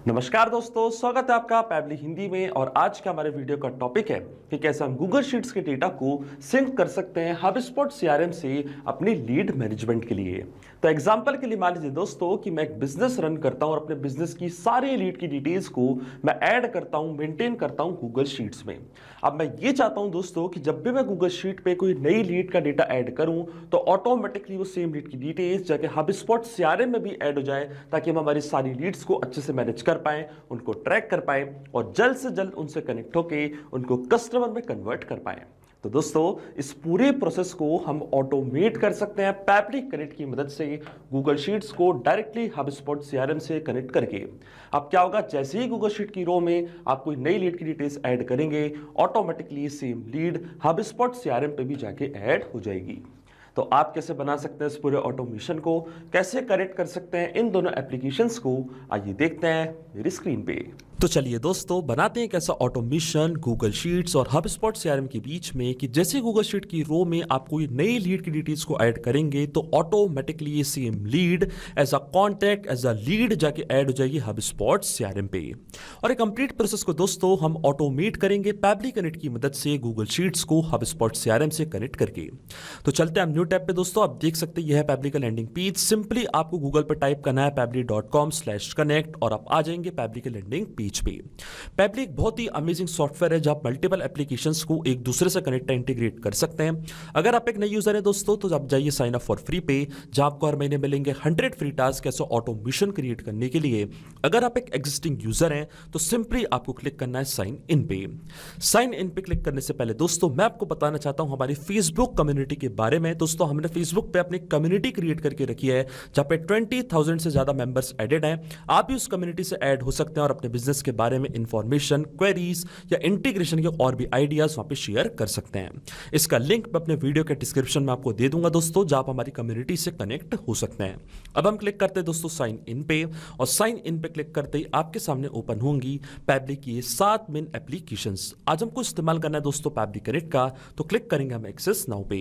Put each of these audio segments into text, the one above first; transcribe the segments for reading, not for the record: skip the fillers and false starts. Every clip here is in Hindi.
नमस्कार दोस्तों, स्वागत है आपका पैबली हिंदी में। और आज का हमारे वीडियो का टॉपिक है कि कैसे हम गूगल शीट्स के डेटा को सिंक कर सकते हैं हबस्पॉट सीआरएम से अपनी लीड मैनेजमेंट के लिए। तो एग्जांपल के लिए मान लीजिए दोस्तों कि मैं एक बिजनेस रन करता हूं और अपने बिजनेस की सारी लीड की डिटेल्स को मैं ऐड करता हूं, मेंटेन करता हूं गूगल शीट्स में। अब मैं ये चाहता हूं दोस्तों कि जब भी मैं गूगल शीट पे कोई नई लीड का डेटा ऐड करूं तो ऑटोमेटिकली वो सेम लीड की डिटेल्स जाके हबस्पॉट सीआरएम में भी ऐड हो जाए, ताकि हम हमारी सारी लीड्स को अच्छे से मैनेज कर पाए, उनको ट्रैक कर पाए और जल्द से जल्द उनसे कनेक्ट होके उनको कस्टमर में कन्वर्ट कर पाए। तो दोस्तों, इस पूरे प्रोसेस को हम ऑटोमेट कर सकते हैं पैबली कनेक्ट की मदद से, गूगल शीट्स को डायरेक्टली हबस्पॉट सीआरएम से कनेक्ट करके। अब क्या होगा, जैसे ही गूगल शीट की रो में आप कोई नई लीड की डिटेल्स ऐड करेंगे, automatically same lead HubSpot CRM पे भी जाके ऐड हो जाएगी। तो आप कैसे बना सकते हैं इस पूरे ऑटोमेशन को, कैसे कनेक्ट कर सकते हैं इन दोनों एप्लीकेशंस को, आइए देखते हैं मेरी स्क्रीन पे। तो चलिए दोस्तों, बनाते हैं कैसा ऑटोमेशन गूगल शीट्स और हबस्पॉट सीआरएम के बीच में कि जैसे गूगल शीट की रो में आप कोई नई लीड की डिटेल्स को ऐड करेंगे तो ऑटोमेटिकली ये same lead as a contact, as a lead जाके ऐड हो जाएगी हबस्पॉट सीआरएम पे। और एक कंप्लीट प्रोसेस को दोस्तों हम ऑटोमेट करेंगे पैबली कनेक्ट की मदद से, गूगल शीट्स को हबस्पॉट सीआरएम से कनेक्ट करके। तो चलते हैं हम न्यू टैब पे दोस्तों। आप देख सकते हैं यह है पैबली का लैंडिंग पेज। सिंपली आपको गूगल पर टाइप करना है pably.com/connect और आप आ जाएंगे पैबली के लैंडिंग पेज पे। पैबली एक बहुत ही अमेजिंग सॉफ्टवेयर है जहां मल्टीपल एप्लीकेशंस को एक दूसरे से कनेक्ट इंटीग्रेट कर सकते हैं। अगर आप एक नए यूजर हैं दोस्तों तो आप जाइए साइन अप फॉर फ्री पे, जहां आपको हर महीने मिलेंगे 100 फ्री टास्क ऐसे ऑटोमेशन क्रिएट करने के लिए। अगर आप एक एग्जिस्टिंग यूजर हैं तो सिंपली आपको क्लिक करना है साइन इन पे। साइन इन पे क्लिक करने से पहले दोस्तों मैं आपको बताना चाहता हूं हमारी फेसबुक कम्युनिटी के बारे में। दोस्तों, हमने फेसबुक पे अपनी कम्युनिटी क्रिएट करके रखी है जहां पे 20,000 से ज्यादा मेंबर्स एडेड हैं। आप भी उस कम्युनिटी से ऐड हो सकते हैं और अपने बिजनेस के बारे में इंफॉर्मेशन, क्वेरीज या इंटीग्रेशन के और भी आइडियाज वहां पे शेयर कर सकते हैं। इसका लिंक मैं अपने वीडियो के डिस्क्रिप्शन में आपको दे दूंगा दोस्तों, जहां आप हमारी कम्युनिटी से कनेक्ट हो सकते हैं। अब हम क्लिक करते हैं दोस्तों साइन इन पे, और साइन इन पे क्लिक करते ही आपके सामने ओपन होंगी पैबली की 7 मेन एप्लीकेशंस। आज हमको इस्तेमाल करना है दोस्तों पैबली कनेक्ट का, तो क्लिक करेंगे हम एक्सेस नाउ पे।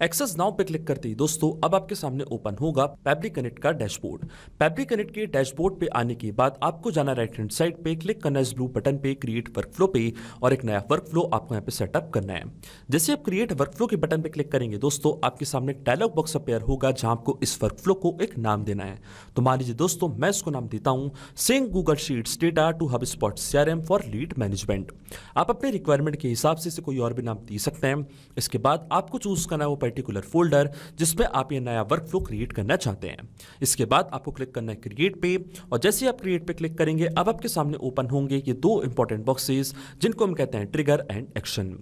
एक्सेस नाउ पे क्लिक करते ही दोस्तों अब आपके सामने ओपन होगा पैबली कनेक्ट का डैशबोर्ड। पैबली कनेक्ट के डैशबोर्ड पे आने के बाद आपको जाना राइट हैंड साइड पे, क्लिक करना है इस ब्लू बटन पे क्रिएट वर्कफ्लो पे, और एक नया वर्कफ्लो आपको यहाँ पे सेटअप करना है। जैसे आप क्रिएट वर्कफ्लो के बटन पे क्लिक करेंगे दोस्तों, आपके सामने एक डायलॉग बॉक्स अपेयर होगा जहां आपको इस वर्कफ्लो को एक नाम देना है। तो मान लीजिए दोस्तों मैं इसको नाम देता हूं sync Google Sheets data to HubSpot CRM for lead management. आप अपने रिक्वायरमेंट के हिसाब से इसे कोई और भी नाम दे सकते हैं। इसके बाद आपको चूज करना है वो पर्टिकुलर फोल्डर जिसमें आप ये नया वर्कफ्लो क्रिएट करना चाहते हैं। इसके बाद आपको क्लिक करना है क्रिएट पे, और जैसे ही आप क्रिएट पे क्लिक करेंगे अब आपके सामने ओपन होंगे ये 2 इंपॉर्टेंट बॉक्सेस जिनको हम कहते हैं ट्रिगर एंड एक्शन।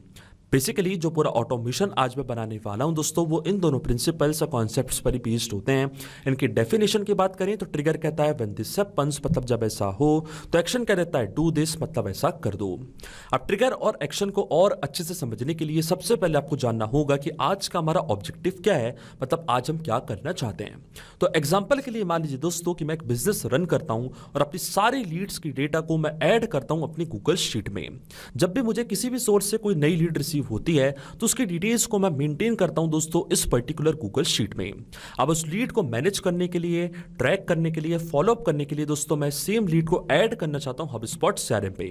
बेसिकली जो पूरा ऑटोमेशन आज मैं बनाने वाला हूं दोस्तों, वो इन दोनों प्रिंसिपल्स और कॉन्सेप्ट्स पर ही बेस्ड होते हैं। इनकी डेफिनेशन की बात करें तो ट्रिगर कहता है व्हेन दिस हैपेंस, मतलब जब ऐसा हो, तो एक्शन कह देता है डू दिस, मतलब ऐसा कर दो। अब ट्रिगर और एक्शन को और अच्छे से समझने के लिए सबसे पहले आपको जानना होगा कि आज का हमारा ऑब्जेक्टिव क्या है, मतलब आज हम क्या करना चाहते हैं। तो एग्जाम्पल के लिए मान लीजिए दोस्तों कि मैं एक बिजनेस रन करता हूं और अपनी सारी लीड्स की डेटा को मैं ऐड करता हूं अपनी गूगल शीट में। जब भी मुझे किसी भी सोर्स से कोई नई लीड रिसीव होती है तो उसकी डिटेल्स को मैं मेंटेन करता हूं दोस्तों इस पर्टिकुलर गूगल शीट में। अब उस लीड को मैनेज करने के लिए, ट्रैक करने के लिए, फॉलो अप करने के लिए दोस्तों मैं सेम लीड को ऐड करना चाहता हूं हबस्पॉट सीआरएम पे।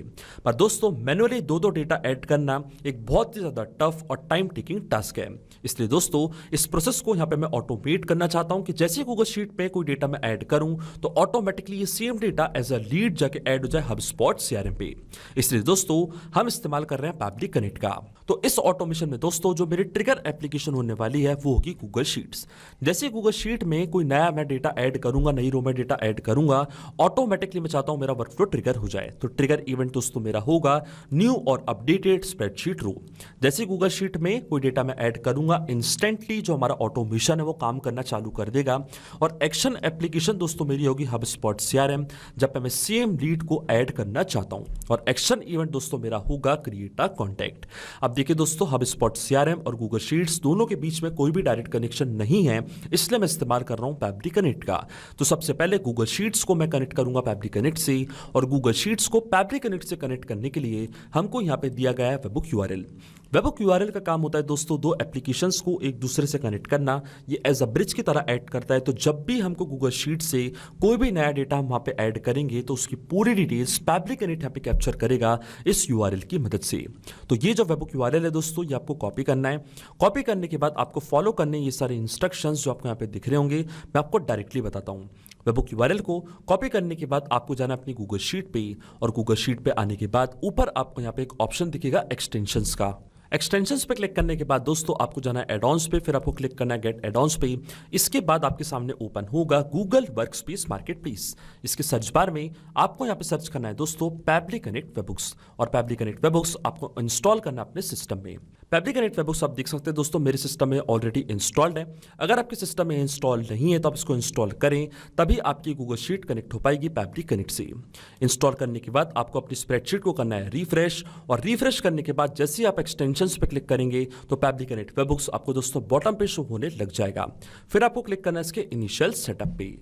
पर दोस्तों मैन्युअली दो डेटा ऐड करना एक बहुत ही ज्यादा टफ और टाइम टेकिंग टास्क है। इसलिए दोस्तों इस प्रोसेस को यहां पे मैं ऑटोमेट करना चाहता हूं कि जैसे गूगल शीट पे कोई डेटा मैं ऐड करूं तो ऑटोमेटिकली ये same data as a lead जाके ऐड हो जाए हबस्पॉट सीआरएम पे। इसलिए दोस्तों हम इस्तेमाल कर रहे हैं पैबली कनेक्ट का। तो इस ऑटोमेशन में दोस्तों जो मेरी ट्रिगर एप्लीकेशन होने वाली है वो होगी गूगल शीट्स। जैसे गूगल शीट में कोई नया मैं डेटा ऐड करूंगा, नई रो में डेटा ऐड करूंगा, ऑटोमेटिकली मैं चाहता हूं मेरा वर्कफ्लो ट्रिगर हो जाए। तो ट्रिगर इवेंट दोस्तों मेरा होगा न्यू और अपडेटेड स्प्रेडशीट रो। जैसे गूगल शीट में कोई डेटा मैं ऐड करूंगा, इंस्टेंटली जो हमारा ऑटोमेशन है वो काम करना चालू कर देगा। और एक्शन एप्लीकेशन दोस्तों मेरी होगी हबस्पॉट सीआरएम, जब पे मैं सेम लीड को ऐड करना चाहता हूं। और एक्शन इवेंट दोस्तों मेरा होगा क्रिएट अ कॉन्टैक्ट। अब देखिए दोस्तों हबस्पॉट सीआरएम और गूगल शीट्स दोनों के बीच में कोई भी डायरेक्ट कनेक्शन नहीं है, इसलिए मैं इस्तेमाल कर रहा हूं पैबली कनेक्ट का। तो सबसे पहले गूगल शीट्स को मैं कनेक्ट करूंगा पैबली कनेक्ट से, और गूगल शीट्स को पैबली कनेक्ट से कनेक्ट करने के लिए हमको यहां पे दिया गया है वेबबुक यूआरएल। वेबहुक यूआरएल का काम होता है दोस्तों दो एप्लीकेशंस को एक दूसरे से कनेक्ट करना। ये एज अ ब्रिज की तरह ऐड करता है। तो जब भी हमको गूगल शीट से कोई भी नया डेटा हम वहां पे ऐड करेंगे तो उसकी पूरी डिटेल्स पैब्लिक इनिट यहाँ पे कैप्चर करेगा इस यूआरएल की मदद से। तो ये जो वेबहुक यूआरएल है दोस्तों, ये आपको कॉपी करना है। कॉपी करने के बाद आपको फॉलो करने ये सारे इंस्ट्रक्शंस जो आपको यहाँ पे दिख रहे होंगे, मैं आपको डायरेक्टली बताता हूँ। वेबहुक यूआरएल को कॉपी करने के बाद आपको जाना अपनी गूगल शीट पे, और गूगल शीट पे आने के बाद ऊपर आपको यहाँ पे एक ऑप्शन दिखेगा एक्सटेंशंस का। एक्सटेंशंस पे क्लिक करने के बाद दोस्तों आपको जाना है एड-ऑन्स पे, फिर आपको क्लिक करना है गेट एड-ऑन्स पे। इसके बाद आपके सामने ओपन होगा गूगल वर्कस्पेस मार्केटप्लेस। इसके सर्च बार में आपको यहाँ पे सर्च करना है दोस्तों पैब्लिक कनेक्ट वेबहुक्स, और पैब्लिक कनेक्ट वेबहुक्स आपको इंस्टॉल करना है अपने सिस्टम में। पैब्लिक कनेक्ट वेबहुक्स आप देख सकते हैं दोस्तों मेरे सिस्टम में ऑलरेडी इंस्टॉल्ड है। अगर आपके सिस्टम में इंस्टॉल नहीं है तो आप इसको इंस्टॉल करें, तभी आपकी गूगल शीट कनेक्ट हो पाएगी पैब्लिक कनेक्ट से। इंस्टॉल करने के बाद आपको अपनी स्प्रेडशीट को करना है रिफ्रेश, और रिफ्रेश करने के बाद जैसे ही आप एक्सटेंशंस पे क्लिक करेंगे तो पैब्लिक कनेक्ट वेबहुक्स आपको दोस्तों बॉटम पे शो होने लग जाएगा। फिर आपको क्लिक करना है इसके इनिशियल सेटअप पे।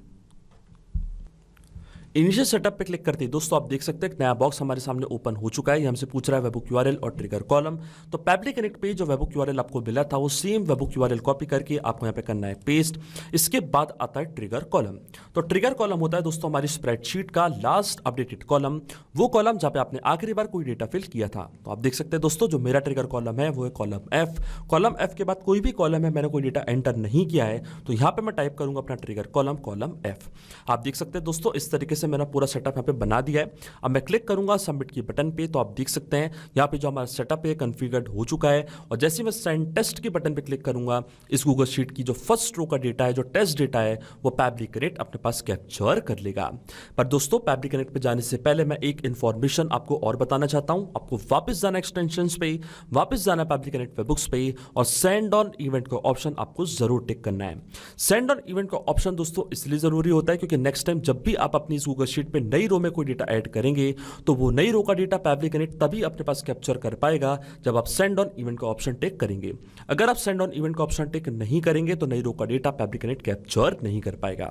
इनिशियल सेटअप पे क्लिक करते ही दोस्तों आप देख सकते हैं एक नया बॉक्स हमारे सामने ओपन हो चुका है। ये हमसे पूछ रहा है वेबहुक यूआरएल और ट्रिगर कॉलम। तो पैब्लिक कनेक्ट पे जो वेबहुक यूआरएल आपको मिला था वो सेम वेबहुक यूआरएल कॉपी करके आपको यहाँ पे करना है पेस्ट। इसके बाद आता है ट्रिगर कॉलम। तो ट्रिगर कॉलम होता है दोस्तों हमारी स्प्रेडशीट का लास्ट अपडेटेड कॉलम, वो कॉलम जहाँ पे आपने आखिरी बार कोई डेटा फिल किया था। तो आप देख सकते हैं दोस्तों जो मेरा ट्रिगर कॉलम है वो है कॉलम एफ। कॉलम एफ के बाद कोई भी कॉलम है मैंने कोई डेटा एंटर नहीं किया है, तो यहाँ पे मैं टाइप करूंगा अपना ट्रिगर कॉलम कॉलम एफ। आप देख सकते हैं दोस्तों इस तरीके से मेरा पूरा सेटअप पे बना दिया है। अब मैं क्लिक करूंगा सबमिट की बटन पे, तो आप देख सकते हैं यहाँ पे जो हमारा सेटअप है कॉन्फ़िगर्ड हो चुका है। और जैसे ही मैं सेंड टेस्ट के बटन पे क्लिक करूंगा, इस गूगल शीट की जो फर्स्ट रो का डेटा है, जो टेस्ट डेटा है, वो पैब्लिक कनेक्ट अपने पास कैप्चर कर लेगा। पर दोस्तों पैब्लिक कनेक्ट पे जाने से पहले मैं एक इंफॉर्मेशन आपको और बताना चाहता हूं। आपको वापस जाना एक्सटेंशंस पे, वापस जाना पैब्लिक कनेक्ट वेबहुक्स पे, और सेंड ऑन इवेंट का ऑप्शन आपको जरूर टिक करना है। सेंड ऑन इवेंट का ऑप्शन दोस्तों इसलिए जरूरी होता है क्योंकि नेक्स्ट टाइम जब भी आप अपनी इस गूगल शीट पे नई रो में कोई डेटा ऐड करेंगे तो वो नई रो का डेटा पैब्लिक कनेक्ट तभी अपने पास कैप्चर कर पाएगा जब आप सेंड ऑन इवेंट का ऑप्शन टिक करेंगे। अगर आप सेंड ऑन इवेंट का ऑप्शन टिक नहीं करेंगे तो नई रो का डेटा पैब्लिक कनेक्ट कैप्चर नहीं कर पाएगा।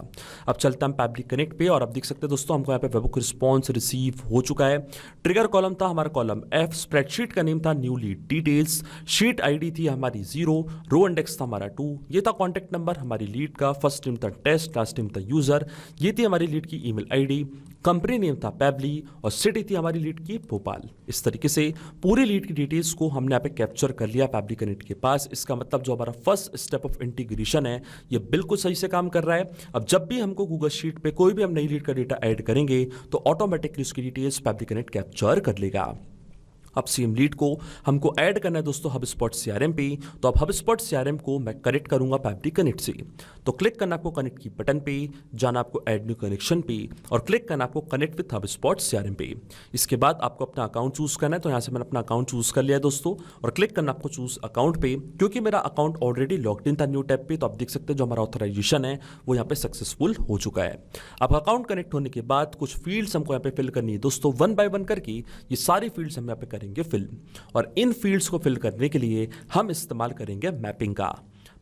अब चलते हैं पैब्लिक कनेक्ट पे, और आप देख सकते हैं दोस्तों हमको यहाँ पे वेबहुक रिस्पॉन्स रिसीव हो चुका है। ट्रिगर कॉलम था हमारा कॉलम एफ, स्प्रेडशीट का नेम था new lead details, sheet ID थी हमारी 0, रो इंडेक्स था हमारा 2, ये था कॉन्टैक्ट नंबर हमारी लीड का, फर्स्ट नेम था टेस्ट, लास्ट नेम था यूजर, ये थी हमारी लीड की ईमेल आईडी, कंपनी नेम था पैब्ली, और सिटी थी हमारी लीड की भोपाल। इस तरीके से पूरी लीड की डिटेल्स को हमने यहाँ पे कैप्चर कर लिया पैब्लिक कनेक्ट के पास। इसका मतलब जो हमारा फर्स्ट स्टेप ऑफ इंटीग्रेशन है ये बिल्कुल सही से काम कर रहा है। अब जब भी हमको गूगल शीट पे कोई भी हम नई लीड का डेटा ऐड करेंगे तो ऑटोमेटिकली उसकी डिटेल्स पैब्लिक कनेक्ट कैप्चर कर लेगा। अब सेम लीड को हमको ऐड करना है दोस्तों HubSpot CRM पे, तो अब HubSpot CRM को मैं कनेक्ट करूंगा पैब्लिक कनेक्ट से। तो क्लिक करना आपको कनेक्ट की बटन पे, जाना आपको ऐड न्यू कनेक्शन पे, और क्लिक करना आपको कनेक्ट विद HubSpot CRM पे। इसके बाद आपको अपना अकाउंट चूज करना है। तो यहाँ से मैंने अपना अकाउंट चूज कर लिया है दोस्तों, और क्लिक करना आपको चूज अकाउंट पे। क्योंकि मेरा अकाउंट ऑलरेडी लॉग्ड इन था न्यू टैब पे, तो आप देख सकते हैं जो हमारा ऑथराइजेशन है वो यहाँ पे सक्सेसफुल हो चुका है। अब अकाउंट कनेक्ट होने के बाद कुछ फील्ड्स हमको यहाँ पे फिल करनी है दोस्तों, 1 बाय 1 करके ये सारी फील्ड्स हम यहाँ पे करेंगे फिल। और इन फील्ड्स को फिल करने के लिए हम इस्तेमाल करेंगे मैपिंग का।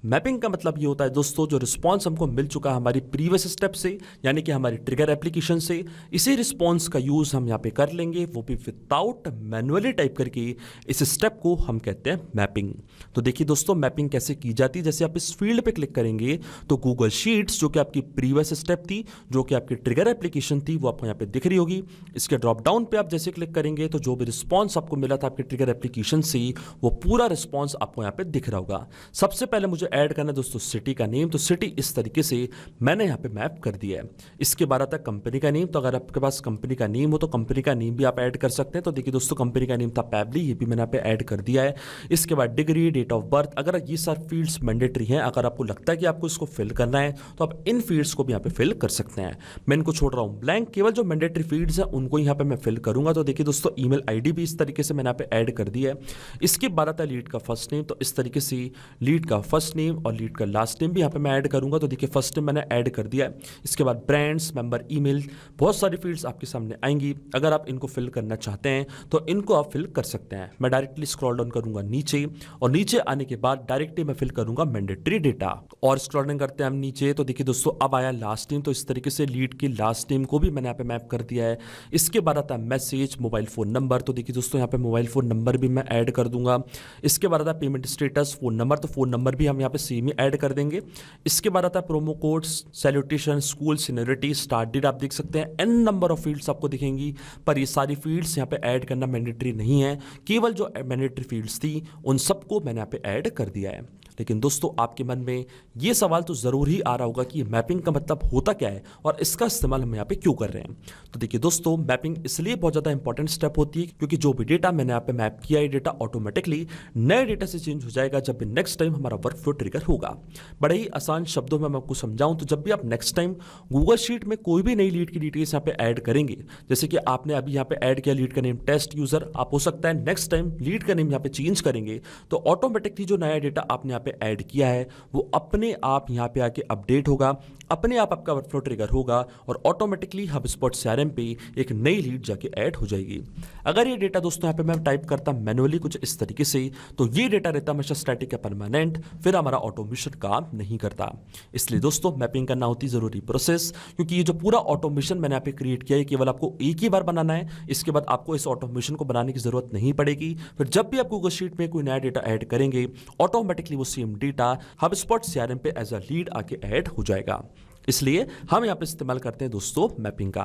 मैपिंग का मतलब ये होता है दोस्तों जो रिस्पांस हमको मिल चुका है हमारी प्रीवियस स्टेप से, यानी कि हमारी ट्रिगर एप्लीकेशन से, इसी रिस्पांस का यूज हम यहाँ पे कर लेंगे, वो भी विदाउट मैनुअली टाइप करके। इस स्टेप को हम कहते हैं मैपिंग। तो देखिए दोस्तों मैपिंग कैसे की जाती है। जैसे आप इस फील्ड पे क्लिक करेंगे तो गूगल शीट्स जो कि आपकी प्रीवियस स्टेप थी, जो कि आपकी ट्रिगर एप्लीकेशन थी, वो आपको यहाँ पे दिख रही होगी। इसके ड्रॉप डाउन पे आप जैसे क्लिक करेंगे तो जो भी रिस्पॉन्स आपको मिला था आपकी ट्रिगर एप्लीकेशन से, वो पूरा रिस्पॉन्स आपको यहाँ पे दिख रहा होगा। सबसे पहले मुझे ऐड करना है दोस्तों सिटी का नेम, तो सिटी इस तरीके से मैंने यहाँ पे मैप कर दिया है। इसके बाद आता है कंपनी का नेम, तो अगर आपके पास कंपनी का नेम हो तो कंपनी का नेम भी आप ऐड कर सकते हैं। तो देखिए दोस्तों कंपनी का नेम था पैब्ली, ये भी मैंने यहाँ पे ऐड कर दिया है। इसके बाद डिग्री, डेट ऑफ बर्थ, अगर ये सारे फील्ड्स मैंडेटरी हैं, अगर आपको लगता है कि आपको इसको फिल करना है तो आप इन फील्ड्स को भी यहाँ पे फिल कर सकते हैं। मैं इनको छोड़ रहा हूँ ब्लैंक, केवल जो मैंडेटरी फील्ड्स हैं उनको यहाँ पे मैं फिल करूंगा। तो देखिए दोस्तों ईमेल आईडी भी इस तरीके से मैंने यहाँ पे ऐड कर दिया है। इसके बाद आता है लीड का फर्स्ट नेम, तो इस तरीके से लीड का फर्स्ट नेम और लीड का लास्ट नेम भी यहाँ पे मैं ऐड करूंगा। तो देखिए फर्स्ट नेम मैंने ऐड कर दिया है। इसके बाद ब्रांड्स, मेंबर ईमेल, बहुत सारी फील्ड्स आपके सामने आएंगी। अगर आप इनको फिल करना चाहते हैं तो इनको आप फिल कर सकते हैं। मैं डायरेक्टली स्क्रॉल डाउन करूंगा नीचे और नीचे आने के बाद डायरेक्टली मैं फिल करूंगा मैंडेटरी डेटा और स्क्रॉल डाउन करते हैं हम नीचे। तो देखिए दोस्तों अब आया लास्ट नेम। तो इस तरीके से लीड के लास्ट नेम को भी मैंने यहाँ पे मैप कर दिया है। इसके बाद आता है मैसेज, मोबाइल फोन नंबर। तो देखिए दोस्तों यहाँ पे मोबाइल फोन नंबर भी मैं ऐड कर दूंगा। इसके बाद आता है पेमेंट स्टेटस, फोन नंबर। तो फोन नंबर भी हम यहाँ पे सेम ही ऐड कर देंगे। इसके बाद आता है promo codes, salutation, school, seniority, start date. आप देख सकते हैं एन नंबर ऑफ फील्ड्स आपको दिखेंगी, पर ये सारी फील्ड्स यहाँ पे ऐड करना मैंडेटरी नहीं है। केवल जो मैंडेटरी फील्ड्स थी उन सबको मैंने यहाँ पे ऐड कर दिया है। लेकिन दोस्तों आपके मन में ये सवाल तो जरूर ही आ रहा होगा कि मैपिंग का मतलब होता क्या है और इसका इस्तेमाल हम यहाँ पे क्यों कर रहे हैं। तो देखिए दोस्तों मैपिंग इसलिए बहुत ज़्यादा इंपॉर्टेंट स्टेप होती है क्योंकि जो भी डेटा मैंने यहाँ पे मैप किया है डेटा ऑटोमेटिकली नए डेटा से चेंज हो जाएगा जब भी नेक्स्ट टाइम हमारा वर्क फ्लो ट्रिगर होगा। बड़े ही आसान शब्दों में मैं आपको समझाऊं तो जब भी आप नेक्स्ट टाइम गूगल शीट में कोई भी नई लीड की डिटेल्स यहाँ पे ऐड करेंगे, जैसे कि आपने अभी यहाँ पे ऐड किया लीड का नेम टेस्ट यूजर, आप हो सकता है नेक्स्ट टाइम लीड का नेम यहाँ पे चेंज करेंगे तो ऑटोमेटिकली जो नया डेटा आपने यहाँ पे ऐड किया है वो अपने आप यहाँ पे आके अपडेट होगा, अपने आप आपका वर्कफ्लो ट्रिगर होगा और ऑटोमेटिकली HubSpot CRM पे एक नई लीड जाके ऐड हो जाएगी। अगर ये डेटा दोस्तों यहाँ पे मैं टाइप करता मैनुअली कुछ इस तरीके से तो ये डेटा रहता हमेशा स्टैटिक या परमानेंट, फिर हमारा ऑटोमेशन काम नहीं करता। इसलिए दोस्तों मैपिंग करना होती जरूरी प्रोसेस, क्योंकि ये जो पूरा ऑटोमेशन मैंने यहाँ पे क्रिएट किया है केवल आपको एक ही बार बनाना है। इसके बाद आपको इस ऑटोमेशन को बनाने की जरूरत नहीं पड़ेगी। फिर जब भी आप गूगल शीट में कोई नया डेटा ऐड करेंगे ऑटोमेटिकली वो सेम डेटा HubSpot CRM पे एज अ लीड आके ऐड हो जाएगा। इसलिए हम यहाँ पे इस्तेमाल करते हैं दोस्तों मैपिंग का।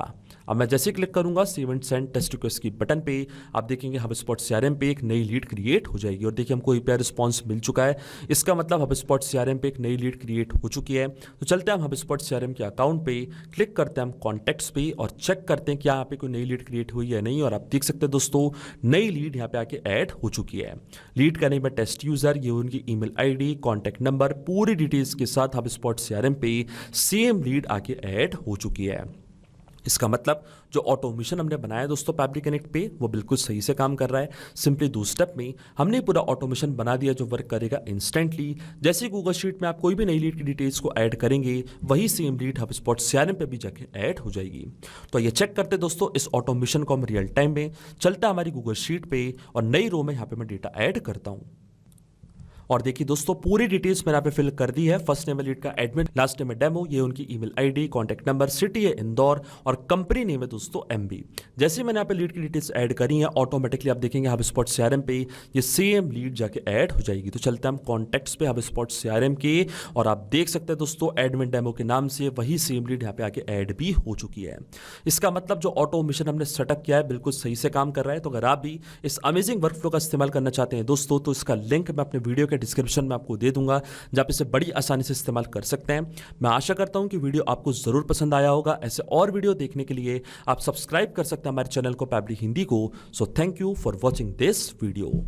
अब मैं जैसे क्लिक करूंगा save and send test request की बटन पे, आप देखेंगे HubSpot CRM पे एक नई लीड क्रिएट हो जाएगी और देखिए हमको API रिस्पॉन्स मिल चुका है। इसका मतलब HubSpot CRM पे एक नई लीड क्रिएट हो चुकी है। तो चलते हैं हम HubSpot CRM के अकाउंट पे, क्लिक करते हैं हम कॉन्टैक्ट्स पे और चेक करते हैं क्या यहाँ पे कोई नई लीड क्रिएट हुई है नहीं। और आप देख सकते हैं दोस्तों नई लीड यहाँ पे आके ऐड हो चुकी है। लीड का नेम है टेस्ट यूजर, ये उनकी ईमेल ID, कॉन्टैक्ट नंबर, पूरी डिटेल्स के साथ HubSpot CRM पे सेम लीड आके ऐड हो चुकी है। इसका मतलब जो ऑटोमेशन हमने बनाया दोस्तों फैब्रिक कनेक्ट पे वो बिल्कुल सही से काम कर रहा है। सिंपली 2 स्टेप में हमने पूरा ऑटोमेशन बना दिया जो वर्क करेगा इंस्टेंटली। जैसे गूगल शीट में आप कोई भी नई लीड की डिटेल्स को ऐड करेंगे वही सेम लीड HubSpot CRM पे भी जाके ऐड हो जाएगी। तो ये चेक करते दोस्तों इस ऑटोमेशन को हम रियल टाइम में। चलता हमारी गूगल शीट पे और नई रो में यहाँ पे मैं डेटा ऐड करता हूँ और देखिए दोस्तों पूरी डिटेल्स मैंने यहाँ पे फिल कर दी है। फर्स्ट नेम है लीड का एडमिन, लास्ट नेम है डेमो, ये उनकी email ID, contact number, city है इंदौर और कंपनी नेम है दोस्तों MB। जैसे मैंने यहाँ पे लीड की डिटेल्स ऐड करी है ऑटोमेटिकली आप देखेंगे HubSpot CRM पे ये सेम लीड जाके ऐड हो जाएगी। तो चलते हैं हम कॉन्टैक्ट्स पे HubSpot CRM के और आप देख सकते हैं दोस्तों एडमिन डेमो के नाम से वही सेम लीड यहाँ पे आके ऐड भी हो चुकी है। इसका मतलब जो ऑटोमेशन हमने सेटअप किया है बिल्कुल सही से काम कर रहा है। तो अगर आप भी इस अमेजिंग वर्कफ्लो का इस्तेमाल करना चाहते हैं दोस्तों तो इसका लिंक मैं अपने वीडियो डिस्क्रिप्शन में आपको दे दूंगा जहां पे इसे बड़ी आसानी से इस्तेमाल कर सकते हैं। मैं आशा करता हूं कि वीडियो आपको जरूर पसंद आया होगा। ऐसे और वीडियो देखने के लिए आप सब्सक्राइब कर सकते हैं हमारे चैनल को पैबली हिंदी को। So thank you for watching this video.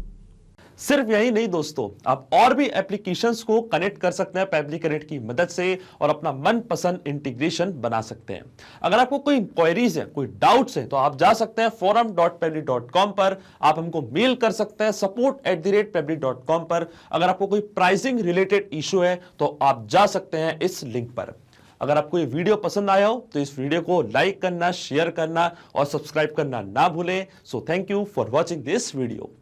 सिर्फ यही नहीं दोस्तों, आप और भी एप्लीकेशंस को कनेक्ट कर सकते हैं पैबली कनेक्ट की मदद से और अपना मनपसंद इंटीग्रेशन बना सकते हैं। अगर आपको कोई क्वेरीज है, कोई डाउट्स है तो आप जा सकते हैं forum.pebly.com पर, आप हमको मेल कर सकते हैं support@pebly.com पर। अगर आपको कोई प्राइसिंग रिलेटेड इशू है तो आप जा सकते हैं इस लिंक पर। अगर आपको ये वीडियो पसंद आया हो तो इस वीडियो को लाइक करना, शेयर करना और सब्सक्राइब करना ना भूलें। So thank you for watching this video.